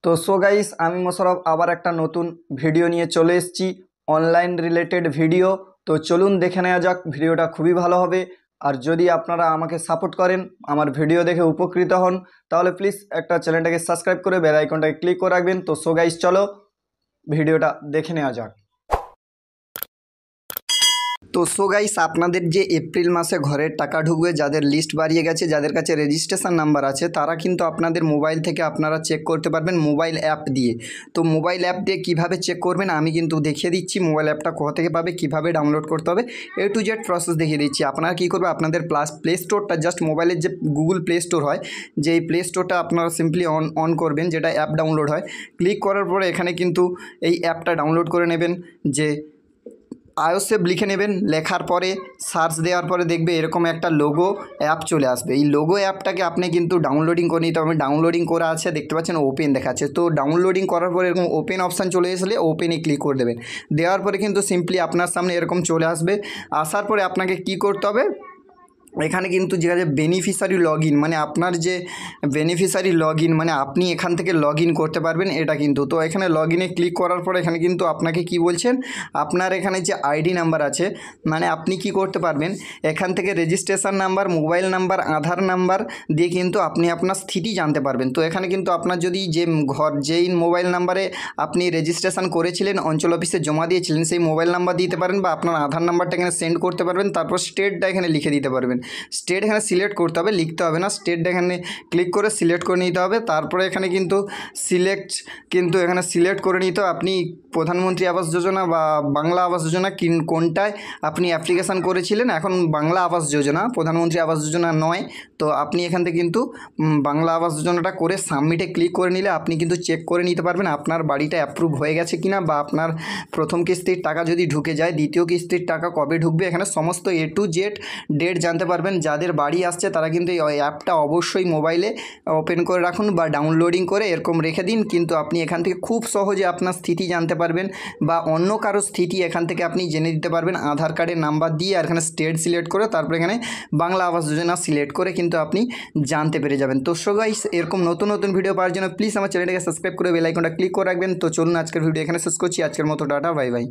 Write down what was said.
তো so guys, আমি মোশাররফ আবার একটা নতুন ভিডিও নিয়ে চলে এসেছি, অনলাইন রিলেটেড ভিডিও। তো চলুন দেখে নেওয়া যাক, ভিডিওটা খুবই ভালো হবে। আর যদি আপনারা আমাকে সাপোর্ট করেন, আমার ভিডিও দেখে উপকৃত হন, তাহলে প্লিজ একটা চ্যানেলটাকে সাবস্ক্রাইব করে বেল আইকনটাকে ক্লিক করে রাখবেন। তো সো গাইস, চলো ভিডিওটা দেখে নেওয়া যাক। তো সো গাইস, আপনাদের যে এপ্রিল মাসে ঘরের টাকা ঢুকবে, যাদের লিস্ট বাড়িয়ে গেছে, যাদের কাছে রেজিস্ট্রেশন নাম্বার আছে, তারা কিন্তু আপনাদের মোবাইল থেকে আপনারা চেক করতে পারবেন মোবাইল অ্যাপ দিয়ে। তো মোবাইল অ্যাপ দিয়ে কীভাবে চেক করবেন আমি কিন্তু দেখিয়ে দিচ্ছি। মোবাইল অ্যাপটা কোথা থেকে পাবে, কীভাবে ডাউনলোড করতে হবে, টু জেড প্রসেস দেখিয়ে দিচ্ছি। আপনারা কী করবে, আপনাদের প্লে স্টোরটা জাস্ট মোবাইলের যে গুগল প্লে স্টোর হয়, যে এই প্লে স্টোরটা আপনারা সিম্পলি অন করবেন, যেটা অ্যাপ ডাউনলোড হয়। ক্লিক করার পরে এখানে কিন্তু এই অ্যাপটা ডাউনলোড করে নেবেন। যে আইওসেপ লিখে নেবেন, লেখার পরে সার্চ দেওয়ার পরে দেখবে এরকম একটা লোগো অ্যাপ চলে আসবে। এই লোগো অ্যাপটাকে আপনি কিন্তু ডাউনলোডিং করে নিতে হবে। ডাউনলোডিং করা আছে, দেখতে পাচ্ছেন ওপেন দেখাচ্ছে। তো ডাউনলোডিং করার পরে এরকম ওপেন অপশান চলে আসলে ওপেনে ক্লিক করে দেবেন। দেওয়ার পরে কিন্তু সিম্পলি আপনার সামনে এরকম চলে আসবে। আসার পরে আপনাকে কি করতে হবে, এখানে কিন্তু যে আছে বেনিফিশিয়ারি লগ ইন, মানে আপনার যে বেনিফিশিয়ারি লগ ইন, মানে আপনি এখান থেকে লগ ইন করতে পারবেন এটা কিন্তু। তো এখানে লগ ইনে ক্লিক করার পর এখানে কিন্তু আপনাকে কি বলছেন, আপনার এখানে যে আইডি নাম্বার আছে, মানে আপনি কি করতে পারবেন, এখান থেকে রেজিস্ট্রেশন নাম্বার, মোবাইল নাম্বার, আধার নাম্বার দিয়ে কিন্তু আপনি আপনার স্থিতি জানতে পারবেন। তো এখানে কিন্তু আপনার যদি যেই মোবাইল নাম্বারে আপনি রেজিস্ট্রেশন করেছিলেন, অঞ্চল অফিসে জমা দিয়েছিলেন, সেই মোবাইল নাম্বার দিতে পারেন, বা আপনার আধার নাম্বারটা এখানে সেন্ড করতে পারবেন। তারপর স্টেটটা এখানে লিখে দিতে পারবেন। স্টেট এখানে সিলেক্ট করতে হবে, লিখতে হবে না। স্টেটটা এখানে ক্লিক করে সিলেক্ট করে নিতে হবে। তারপরে এখানে কিন্তু এখানে সিলেক্ট করে নিতে হবে আপনি প্রধানমন্ত্রী আবাস যোজনা বা বাংলা আবাস যোজনা কোনটায় আপনি অ্যাপ্লিকেশান করেছিলেন। এখন বাংলা আবাস যোজনা, প্রধানমন্ত্রী আবাস যোজনা নয়। তো আপনি এখান থেকে কিন্তু বাংলা আবাস যোজনাটা করে সাবমিটে ক্লিক করে নিলে আপনি কিন্তু চেক করে নিতে পারবেন আপনার বাড়িটা অ্যাপ্রুভ হয়ে গেছে কিনা, বা আপনার প্রথম কিস্তির টাকা যদি ঢুকে যায়, দ্বিতীয় কিস্তির টাকা কবে ঢুকবে, এখানে সমস্ত টু জেড ডেট জানতে পারবেন। যাদের বাড়ি আসছে তারা কিন্তু এই অ্যাপটা অবশ্যই মোবাইলে ওপেন করে রাখুন বা ডাউনলোডিং করে এরকম রেখে দিন। কিন্তু আপনি এখান থেকে খুব সহজে আপনার স্থিতি জানতে পারবেন, বা অন্য কারো স্থিতি এখান থেকে আপনি জেনে দিতে পারবেন আধার কার্ডের নাম্বার দিয়ে। আর এখানে স্টেট সিলেক্ট করে তারপরে এখানে বাংলা আবাস যোজনা সিলেক্ট করে কিন্তু আপনি জানতে পেরে যাবেন। তো সো গাইস, এরকম নতুন নতুন ভিডিও পাওয়ার জন্য প্লিজ আমার চ্যানেলটাকে সাবস্ক্রাইব করে বেল আইকনটা ক্লিক করে রাখবেন। তো চলুন আজকের ভিডিও এখানে শেষ করছি। আজকের মতো টাটা, বাই বাই।